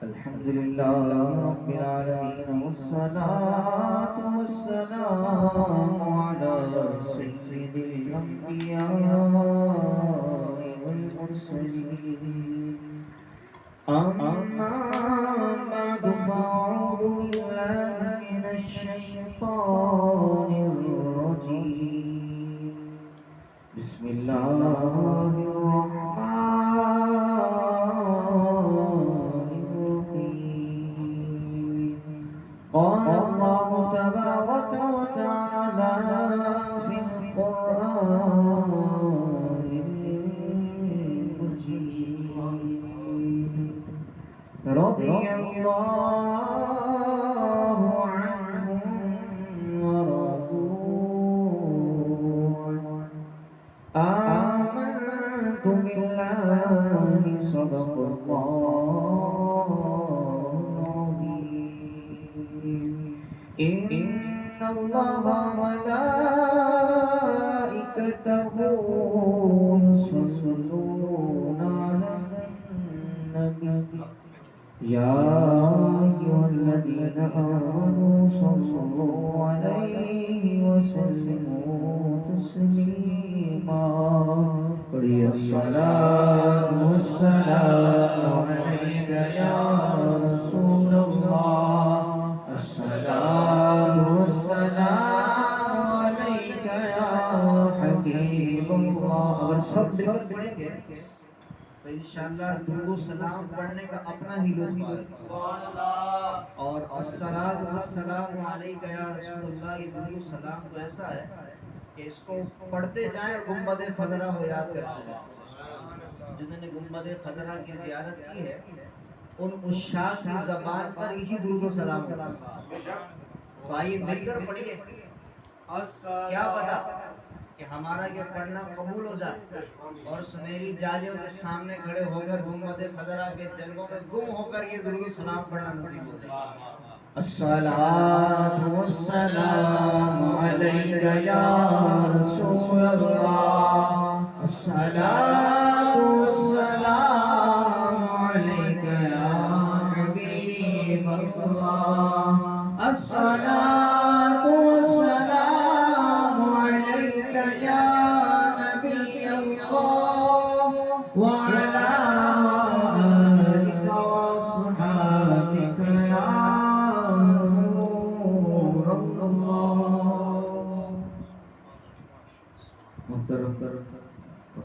الحمد لله رب العالمين والصلاة والسلام على سيد الأنبياء والمرسلين. أما بعد فأعوذ بالله من الشيطان الرجيم. بسم الله الرحمن الرحيم. قال الله تبارك وتعالى في القرآن المجيد: رضي الله عنهم ورضوا عنه. آمنت بالله صدق الله العظيم. إن الله وملائكته يصلون على النبي يا أيها الذين آمنوا صلوا عليه وسلموا تسليما. قل الصلاة والسلام عليك يا رسول الله. الصلاة والسلام عليك يا حبيب الله. اور سب مل کر پڑھیں گے تو انشاءاللہ درود و سلام پڑھنے کا اپنا ہی لطف آئے. اور الصلاۃ والسلام علیک یا رسول اللہ، یہ درود و سلام تو ایسا ہے کہ اس کو پڑھتے جائیں اور گنبد خضرا کو یاد کرتے جائیں. جنہوں نے گنبد خضرا کی زیارت کی ہے ان عشاق کی زبان پر یہی درود و سلام ہوتا ہے. تو آئیے مل کر پڑھیے، کیا پتا کہ ہمارا یہ پڑھنا قبول ہو جائے اور سنہری جالیوں کے سامنے کھڑے ہو کر گنبد خضرا کے جلووں میں گم ہو کر یہ درود و سلام پڑھنا نصیب ہو جائے. الصلاۃ والسلام علیک یا رسول اللہ. الصلاۃ والسلام علیک یا حبیب اللہ. الصلاۃ والسلام علیک یا نبی اللہ وعلی آلک وصحابک یا نور اللہ. محترم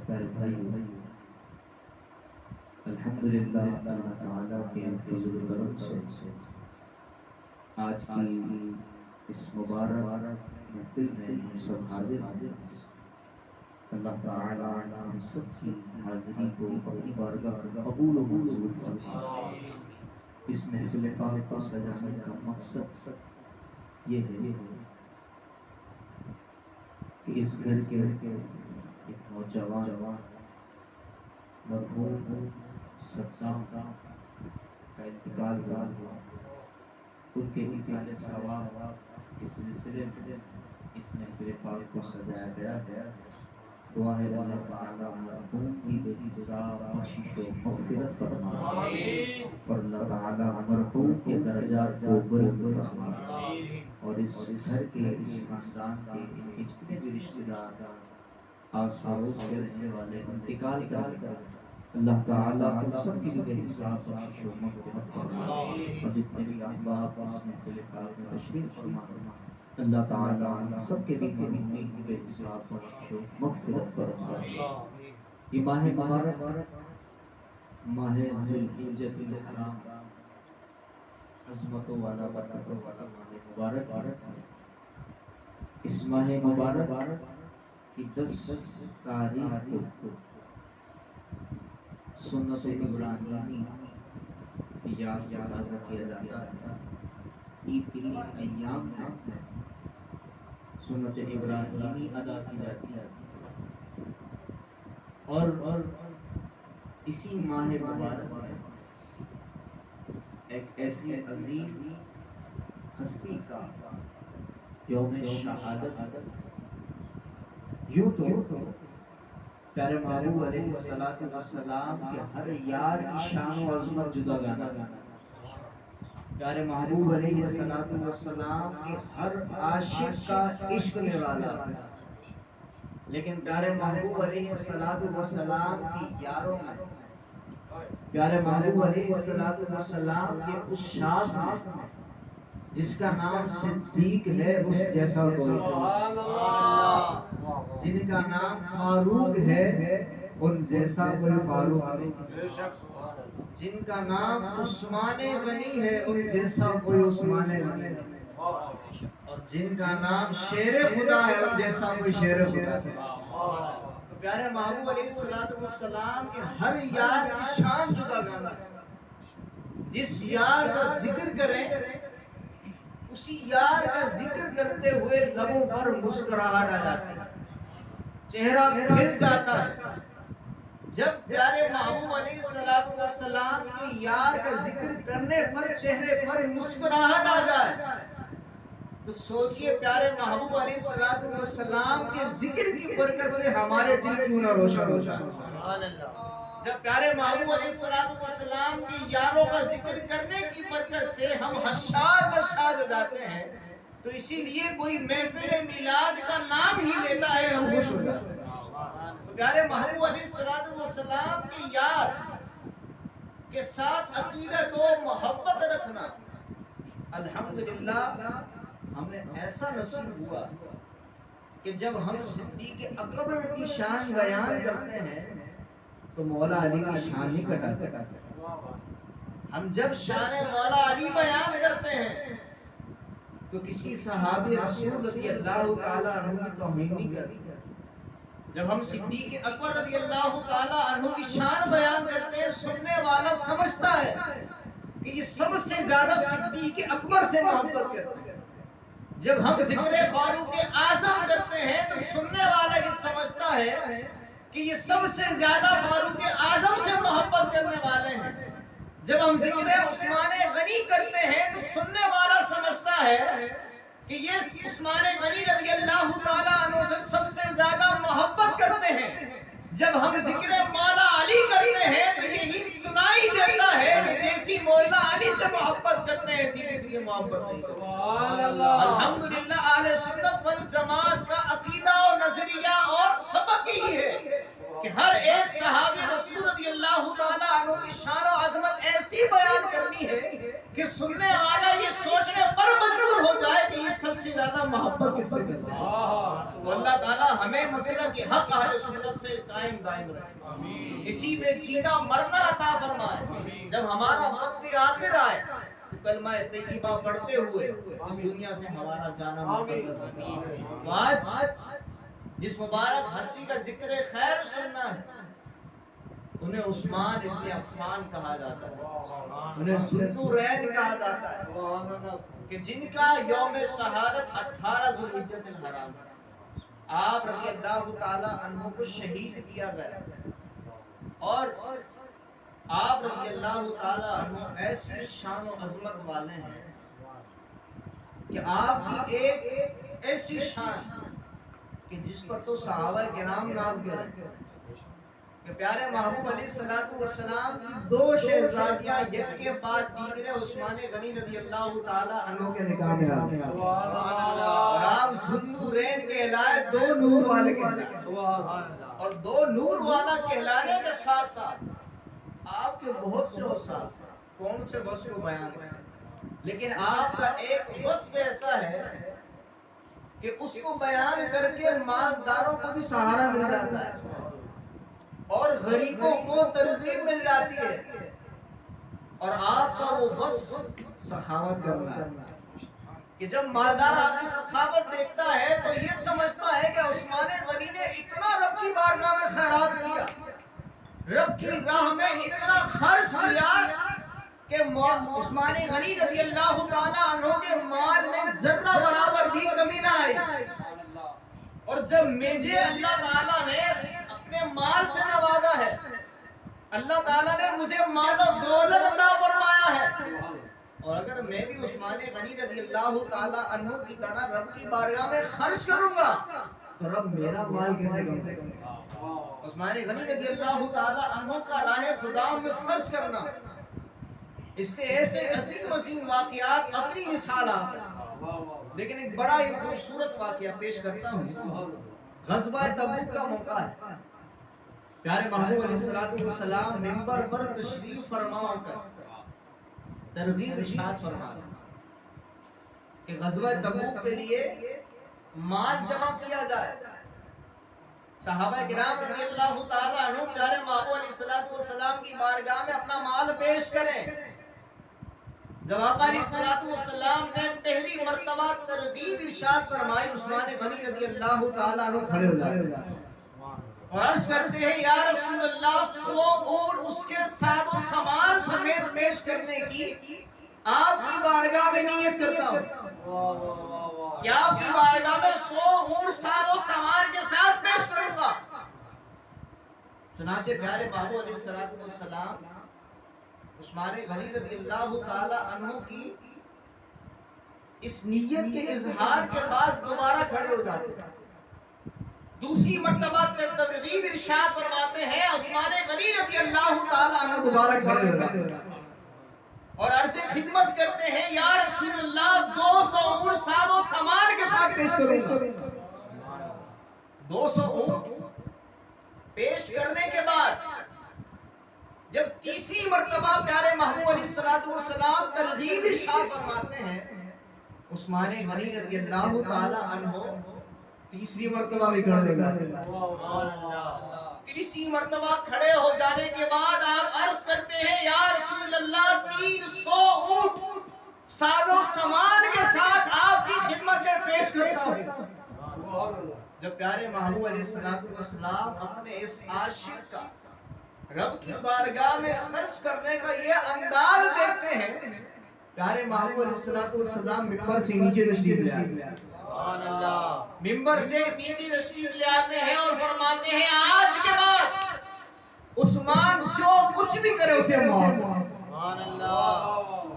پیارے بھائی، الحمدللہ اللہ تعالیٰ کے فضل و کرم سے آج کی اس مبارک محفل میں ہم سب حاضر ہیں. اللہ تعالیٰ ہم سب کی حاضری کو اپنی بارگاہ قبول و منظور فرمائے. اس محفل پاک کو سجانے کا مقصد یہ ہے کہ اس گھر کے ایک نوجوان مرحوم صدام کا انتقال ہوا. ان کے اصال ثواب کے سلسلے میں اس محفل پاک کو سجایا گیا ہے. دعا ہے اللہ تعالیٰ مرحوم کی بے حساب بخشش و مغفرت فرمائے اور اللہ تعالیٰ مرحوم کے درجات کو بلند فرمائے اور اس گھر کے اس خاندان کے جتنے بھی رشتہ دار آس پڑوس کے رہنے والے انتقال کر اللہ تعالیٰ ہم سب کی بے حساب بخشش و مغفرت فرمائے اور جتنے بھی احباب اس محفل پاک میں تشریف فرما اللہ تعالیٰ ہم سب کے بھی مرحومین کی بے حساب بخشش و مغفرت فرمائے. یہ ماہ مبارک ماہ ذوالحجۃ الحرام عظمتوں والا برکتوں والا ماہ مبارک ہے. اس ماہ مبارک کی 10 تاریخ کو سنت ابراہیمی کی یاد تازہ کیا جاتا ہے. عید کے ایام میں سنت ابراہیمی ادا کی جاتی ہے اور اسی ماہ مبارک میں ایک ایسی عظیم ہستی کا یوم شہادت. یوں تو پیارے محبوب علیہ الصلوۃ والسلام کے ہر یار کی شان و عظمت جدا گانا پیارے محبوب علیہ السلام کے ہر عاشق کا عشق نرالا، لیکن پیارے محبوب علیہ السلام کی یاروں میں، پیارے محبوب علیہ السلام کے اس شاد میں جس کا نام صدیق ہے اس جیسا کوئی، جن کا نام فاروق ہے ان جیسا کوئی فاروق نہیں، جن کا نام عثمان غنی ہے ان جیسا کوئی عثمان غنی نہیں، اور جن کا نام شیر خدا ہے ان جیسا کوئی شیر خدا ہے۔ تو پیارے محبوب علیہ السلام کے ہر یار کی شان جدا گانا ہے، جس یار کا ذکر کریں اسی یار کا ذکر کرتے ہوئے لبوں پر مسکراہٹ آ جاتی ہے، چہرہ کھل جاتا ہے۔ جب پیارے محبوب علیہ السلام کی یار کا ذکر کرنے پر چہرے پر مسکراہٹ آ جائے تو سوچئے پیارے محبوب علیہ السلام کے ذکر کی برکت سے ہمارے دل کیوں نہ روشن ہو جائے۔ جب پیارے محبوب علیہ السلام کی یاروں کا ذکر کرنے کی برکت سے ہم حشار بشار ہو جاتے ہیں تو اسی لیے کوئی محفل میلاد کا نام ہی لیتا ہے ہم خوش ہو جاتے ہیں۔ پیارے محبوب علیہ السلام کی یار کے ساتھ عقیدت و محبت رکھنا، الحمدللہ ہمیں ایسا نصیب ہوا کہ جب ہم صدیق اکبر کی شان بیان کرتے ہیں تو مولا علی کی شان ہی کٹاتے ہیں۔ ہم جب شان مولا علی بیان کرتے ہیں تو کسی صحابی رسول رضی اللہ تعالی عنہ کی توہین نہیں کرتے۔ جب ہم صدیق اکبر رضی اللہ تعالی عنہ کی شان بیان کرتے ہیں سننے والا سمجھتا ہے کہ یہ سب سے زیادہ صدیق اکبر سے محبت کرتے ہیں۔ جب ہم ذکر فاروق اعظم کرتے ہیں تو سننے والا یہ سمجھتا ہے کہ یہ سب سے زیادہ فاروق اعظم سے محبت کرنے والے ہیں۔ جب ہم ذکر عثمان غنی کرتے ہیں تو سننے والا سمجھتا ہے کہ یہ عثمان غنی رضی اللہ تعالیٰ عنہ سے سب سے زیادہ محبت کرتے ہیں۔ جب ہم ذکر مولا علی کرتے ہیں تو یہی سنائی دیتا ہے کہ جیسی مولا علی سے محبت کرتے ہیں ایسی کسی سے محبت نہیں کرتے۔ الحمدللہ اہل سنت والجماعت کا عقیدہ اور نظریہ اور سبق یہی ہے کہ ہر ایک صحابی رسول رضی اللہ تعالیٰ عنہ کی شان و عظمت ایسی بیان کرنی ہے کہ سننے والا یہ سوچنے پر مجبور ہو جائے کہ یہ سب سے زیادہ محبت کس سے کرتے ہیں۔ تو اللہ تعالیٰ ہمیں مسئلہ کی حق اہل سنت سے قائم دائم رکھے، اسی میں جینا مرنا عطا فرمائے۔ جب ہمارا وقت آخر آئے تو کلمہ طیبہ پڑھتے ہوئے اس دنیا سے ہمارا جانا مقرر ہے۔ تو آج جس مبارک ہستی کا ذکر خیر سننا ہے انہیں عثمان ابن عفان کہا جاتا ہے، انہیں ذوالنورین کہا جاتا ہے کہ جن کا یوم شہادت 18 ذوالحجۃ الحرام آپ رضی اللہ تعالی عنہ کو شہید کیا گیا، اور آپ رضی اللہ تعالی عنہ ایسی شان و عظمت والے ہیں کہ آپ کی ایک ایسی شان کہ جس پر تو صحابہ کرام ناز گئے کہ پیارے محبوب علیہ السلام کی 2 شہزادیاں یک کے بعد دیگرے عثمان غنی رضی اللہ تعالی عنہ کے نکاح میں آ گئے، اور آپ ذوالنورین کہلائے، 2 نور والے کہلائے، اور 2 نور والا کہلانے کے ساتھ ساتھ آپ کے بہت سے اوصاف، کون سے وصف کو بیان کریں، لیکن آپ کا ایک وصف ایسا ہے کہ اس کو بیان کر کے مالداروں کو بھی سہارا مل جاتا ہے اور غریبوں کو ترغیب مل جاتی ہے، اور آپ کا وہ وصف سخاوت کرنا ہے کہ جب مالدار آپ کی سخاوت دیکھتا ہے تو یہ سمجھتا ہے کہ عثمان غنی نے اتنا رب کی بارگاہ میں خیرات کیا، رب کی راہ میں اتنا خرچ کیا کہ عثمان غنی رضی اللہ تعالی عنہ کے مال میں ذرہ برابر بھی کمی نہ آئی، اور جب مجھے اللہ تعالیٰ نے اپنے مال سے نوازا ہے، اللہ تعالیٰ نے مجھے مال و دولت عطا فرمایا ہے، اور اگر میں بھی عثمان غنی رضی اللہ تعالی عنہ کی طرح رب کی بارگاہ میں خرچ کروں گا تو رب میرا مال کیسے کم کرے گا۔ عثمان غنی رضی اللہ تعالی عنہ کا راہ خدا میں خرچ کرنا اس کے ایسے عظیم عظیم واقعات اپنی مثال آپ ہیں، لیکن ایک بڑا ہی خوبصورت واقعہ پیش کرتا ہوں۔ غزوہ تبوک کا موقع ہے، پیارے محبوب علیہ السلام منبر پر تشریف فرما کر ترغیب ارشاد فرما رہے کہ غزوہ تبوک کے لیے مال جمع کیا جائے۔ صحابہ کرام رضی اللہ تعالی عنہ پیارے محبوب علیہ السلام کی بارگاہ میں اپنا مال پیش کریں۔ جب آقا علیہ السلام نے پہلی مرتبہ ترغیب ارشاد فرمائی، عثمان غنی رضی اللہ تعالی عنہ کھڑے ہو جاتے اور عرض کرتے ہیں یا رسول اللہ 100 اونٹ اس کے ساز و سامان سمیت پیش کرنے کی آپ کی بارگاہ میں نیت کرتا ہوں کہ آپ کی بارگاہ میں 100 اونٹ ساز و سامان کے ساتھ پیش کروں گا۔ چنانچہ پیارے محبوب علیہ السلام عثمان غنی رضی اللہ تعالی عنہ کی اس نیت کے اظہار کے بعد دوبارہ کھڑے ہو جاتے ہیں۔ دوسری مرتبہ ترغیب ارشاد فرماتے ہیں، عثمان غنی رضی اللہ تعالی عنہ دوبارہ کھڑے ہو جاتے ہیں اور عرض خدمت کرتے ہیں یا رسول اللہ 200 اونٹ ساز و سامان کے ساتھ پیش کروں گا۔ 200 اونٹ پیش کرنے کے بعد جب تیسری مرتبہ پیارے محبوب علیہ السلام ترغیب ارشاد فرماتے ہیں، عثمان غنی رضی اللہ تعالی عنہ تیسری مرتبہ بھی کھڑے ہو جاتے ہیں۔ تیسری مرتبہ کھڑے ہو جانے کے بعد آپ عرض کرتے ہیں یا رسول اللہ 300 اونٹ ساز و سامان کے ساتھ آپ کی خدمت میں پیش کرتا ہوں۔ جب پیارے محبوب علیہ السلام اپنے اس عاشق کا رب کی بارگاہ میں خرچ کرنے کا یہ انداز دیکھتے ہیں، پیارے محبوب علیہ السلام ممبر سے نیچے تشریف لے آتے ہیں۔ ممبر سے نیچے تشریف لے آتے ہیں اور فرماتے ہیں آج کے بعد عثمان جو کچھ بھی کرے اسے معاف۔ سبحان اللہ،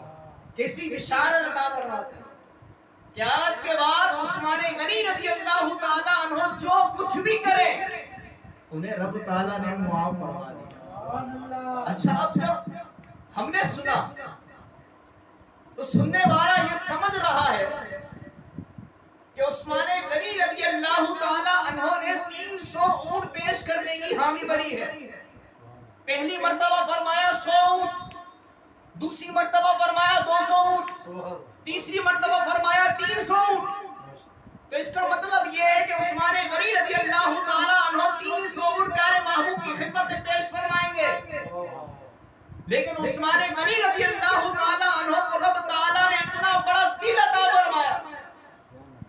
کیسی بشارت عطا فرماتے ہیں کہ آج کے بعد عثمان غنی رضی اللہ تعالی عنہ جو کچھ بھی کرے انہیں رب تعالیٰ نے معاف فرما دیا۔ اچھا اب جب ہم نے سنا تو سننے والا یہ سمجھ رہا ہے کہ عثمان غنی رضی اللہ تعالی عنہ نے 300 اونٹ پیش کرنے کی حامی بھری ہے۔ پہلی مرتبہ فرمایا 100 اونٹ، دوسری مرتبہ فرمایا 200 اونٹ، تیسری مرتبہ فرمایا 300 اونٹ۔ تو اس کا مطلب یہ ہے کہ عثمان غنی رضی اللہ تعالی عنہ 300 اونٹ پیارے محبوب کی خدمت میں پیش فرمائیں گے، لیکن عثمان غنی رضی اللہ تعالی عنہ کو رب تعالیٰ نے اتنا بڑا دل عطا فرمایا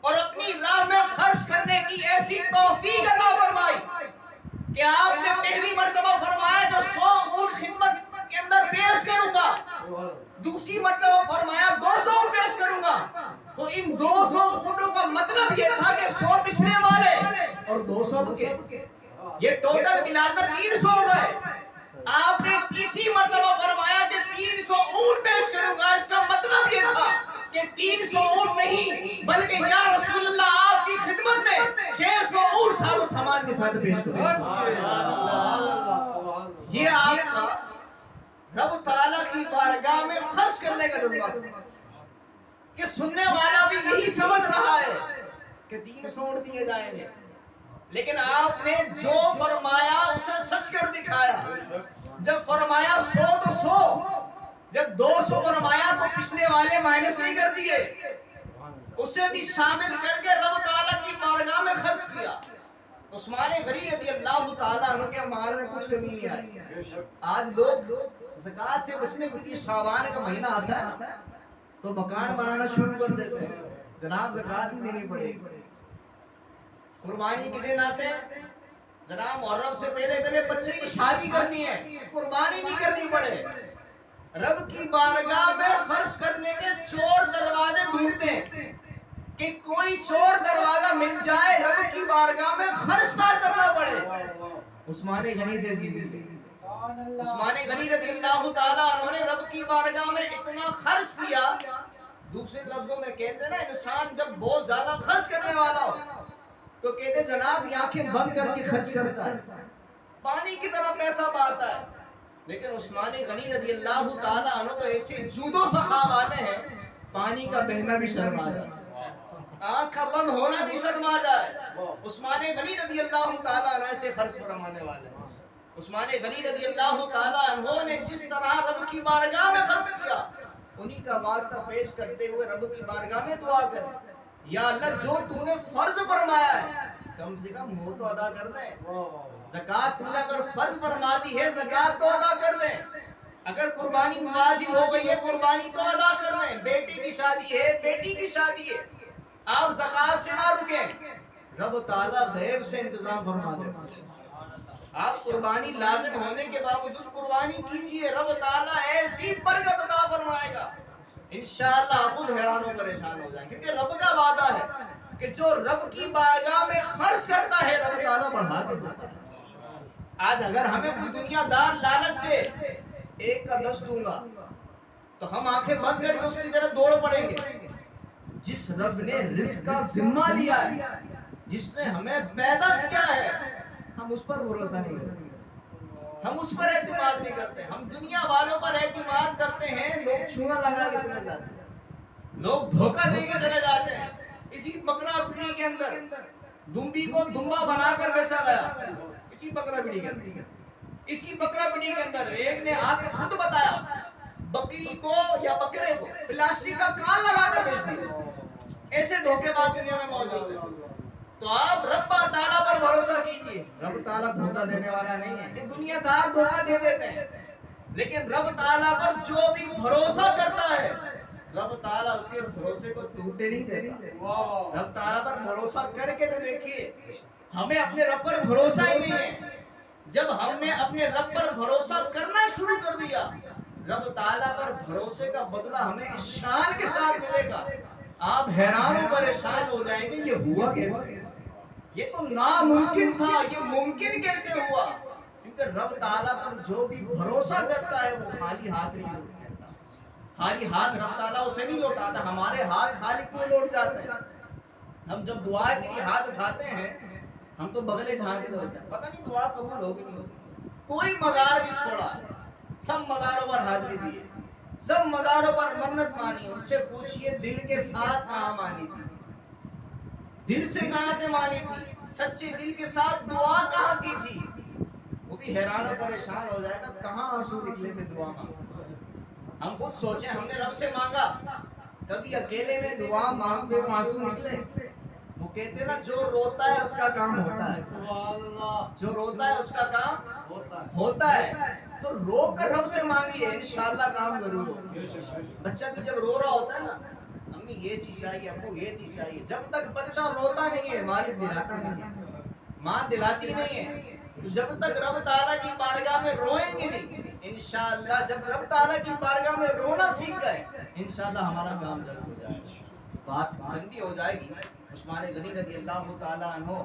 اور اپنی راہ میں خرچ کرنے کی ایسی توفیق عطا فرمائی کہ آپ نے پہلی مرتبہ فرمایا جو 100 اونٹ خدمت کے اندر پیش کروں گا، دوسری مرتبہ فرمایا 200 اونٹ پیش کروں گا۔ تو ان 200 اونٹوں کا مطلب یہ تھا کہ 100 پچھلے والے اور 200 کے، یہ ٹوٹل ملا کر 300 ہو گئے۔ آپ نے تیسری مرتبہ فرمایا کہ 300 اونٹ پیش کروں گا، اس کا مطلب یہ تھا کہ 300 اونٹ نہیں بلکہ یا رسول اللہ آپ کی خدمت میں 600 اونٹ ساز و سامان کے ساتھ پیش کروں گا۔ یہ آپ کا رب تعالیٰ کی بارگاہ میں خرچ کرنے کا جذبہ تھا کہ سننے والا بھی یہی سمجھ رہا ہے کہ 300 اونٹ دیے جائیں گے، لیکن آپ نے جو فرمایا اسے سچ کر دکھایا۔ جب فرمایا 100 تو 100، جب 200 فرمایا تو پچھلے والے مائنس نہیں کر دیے، اسے بھی شامل کر کے رب تعالیٰ کی بارگاہ میں خرچ کیا۔ عثمان غنی رضی اللہ تعالیٰ عنہ کے مال میں کچھ کمی نہیں آئی۔ آج لوگ زکوٰۃ سے بچنے کے لیے شعبان کا مہینہ آتا ہے تو مکان بنانا شروع کر دیتے ہیں، جناب زکوٰۃ نہیں دینی پڑے گی۔ قربانی کے دن آتے ہیں، جناب محرم سے پہلے بچے کی شادی کرنی ہے، قربانی نہیں کرنی پڑے۔ رب کی بارگاہ میں خرچ کرنے کے چور دروازے ڈھونڈتے ہیں کہ کوئی چور دروازہ مل جائے رب کی بارگاہ میں خرچ نہ کرنا پڑے۔ عثمان غنی سے زندگی، عثمان غنی رضی اللہ تعالیٰ عنہ نے رب کی بارگاہ میں اتنا خرچ کیا، دوسرے لفظوں میں کہتے ہیں نا انسان جب بہت زیادہ خرچ کرنے والا ہو تو کہتے جناب یہ آنکھیں بند کر کے خرچ کرتا ہے، پانی کی طرح پیسہ بہاتا ہے۔ لیکن عثمان غنی رضی اللہ تعالیٰ عنہ تو ایسے جود و سخا والے ہیں، پانی کا بہنا بھی شرم آ جائے، آنکھ کا بند ہونا بھی شرم آ جائے۔ عثمان غنی رضی اللہ تعالیٰ عنہ سے خرچ فرمانے والے ہیں۔ عثمان غنی رضی اللہ تعالیٰ عنہ نے جس طرح رب کی بارگاہ میں خرچ کیا، انہی کا واسطہ پیش کرتے ہوئے رب کی بارگاہ میں دعا کریں، یا اللہ جو تو نے فرض فرمایا ہے کم سے کم وہ تو ادا کر دیں۔ زکوٰۃ تو نے اگر فرض فرما دی ہے، زکوٰۃ تو ادا کر دیں۔ اگر قربانی واجب ہو گئی ہے، قربانی تو ادا کر دیں۔ بیٹی کی شادی ہے، بیٹی کی شادی ہے، آپ زکوٰۃ سے نہ رکیں، رب تعالیٰ غیب سے انتظام فرما دیں۔ آپ قربانی لازم ہونے کے باوجود قربانی کیجئے، رب تعالیٰ ایسی برکت عطا فرمائے گا، انشاءاللہ آپ خود حیران و پریشان ہو جائیں، کیونکہ رب کا وعدہ ہے کہ جو رب کی بارگاہ میں خرچ کرتا ہے رب تعالیٰ بڑھا کے دیتا ہے۔ آج اگر ہمیں کوئی دنیا دار لالچ دے، 1 کا 10 دوں گا، تو ہم آنکھیں بند کر کے اس کی طرف دوڑ پڑیں گے۔ جس رب نے رزق کا ذمہ لیا ہے، جس نے ہمیں پیدا کیا ہے، ہم اس پر بھروسہ نہیں کرتے، ہم اس پر اعتماد نہیں کرتے، ہم دنیا والوں پر اعتماد کرتے ہیں۔ لوگ چونا لگا کے چلے جاتے ہیں، لوگ دھوکہ دے کے چلے جاتے ہیں۔ اسی بکرا پیڑی کے اندر دمبی کو دمبا بنا کر بیچا گیا، اسی بکرا پیڑی کے اندر، اسی بکرا پیڑی کے اندر ایک نے آ کے خود بتایا، بکری کو یا بکرے کو پلاسٹک کا کان لگا کر بیچ دیا۔ ایسے دھوکے باز دنیا میں موجود ہیں۔ تو آپ رب تعالیٰ پر بھروسہ کیجئے، رب تعالیٰ دھوکہ دینے والا نہیں ہے۔ یہ دنیا دار دھوکہ دے دیتے ہیں، لیکن رب تعالیٰ پر جو بھی بھروسہ کرتا ہے رب تعالیٰ اس کے بھروسے کو ٹوٹنے نہیں دیتا۔ رب تعالیٰ پر بھروسہ کر کے تو دیکھیے، ہمیں اپنے رب پر بھروسہ ہی نہیں ہے۔ جب ہم نے اپنے رب پر بھروسہ کرنا شروع کر دیا، رب تعالیٰ پر بھروسے کا بدلہ ہمیں اس شان کے ساتھ ملے گا، آپ حیران و پریشان ہو جائیں گے یہ ہوا کیسے؟ یہ تو ناممکن تھا، یہ ممکن کیسے ہوا؟ کیونکہ رب تعالیٰ پر جو بھی بھروسہ کرتا ہے وہ خالی ہاتھ نہیں لوٹتا، خالی ہاتھ رب تعالیٰ اسے نہیں لوٹاتا۔ ہمارے ہاتھ خالی کیوں لوٹ جاتے ہیں؟ ہم جب دعا کے لیے ہاتھ اٹھاتے ہیں ہم تو بغلے جھانک کے ہوتے ہیں، پتہ نہیں دعا قبول ہوگی نہیں ہوگی۔ کوئی مزار نہیں چھوڑا، سب مزاروں پر حاضری دیے، سب مزاروں پر منت مانی۔ ان سے پوچھئے دل کے ساتھ کہاں مانی تھی، دل سے کہاں سے مانی تھی، سچے دل کے ساتھ دعا کہاں کی تھی؟ وہ بھی حیران و پریشان ہو جائے گا، کہاں آنسو نکلے تھے دعا مانگتے۔ ہم خود سوچیں، ہم نے رب سے مانگا، کبھی اکیلے میں دعا مانگتے ہوئے آنسو نکلے؟ وہ کہتے نا جو روتا ہے اس کا کام ہوتا ہے، جو روتا ہے اس کا کام ہوتا ہے۔ تو رو کر رب سے مانگیے، انشاءاللہ کام ضرور ہوگا۔ بچہ بھی جب رو رہا ہوتا ہے نا، امی یہ چیز چاہیے، ابو یہ چیز چاہیے، جب تک بچہ روتا نہیں ہے والد دلاتا نہیں ہے، ماں دلاتی نہیں ہے۔ جب تک رب تعالیٰ کی بارگاہ میں روئیں گے نہیں، انشاءاللہ جب رب تعالیٰ کی بارگاہ میں رونا سیکھ گئے انشاءاللہ ہمارا کام ضرور ہو جائے گا، بات ٹھنڈی ہو جائے گی۔ عثمان غنی رضی اللہ تعالیٰ عنہ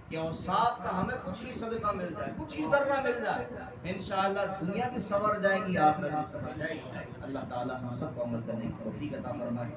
کہ اوصاف کا ہمیں کچھ ہی صدقہ مل جائے، کچھ ہی ذرہ مل جائے، انشاءاللہ دنیا بھی سنور جائے گی، آخرت بھی سنور جائے گی۔ اللہ تعالیٰ ہم سب کو عمل کرنے کی توفیق عطا فرمائے۔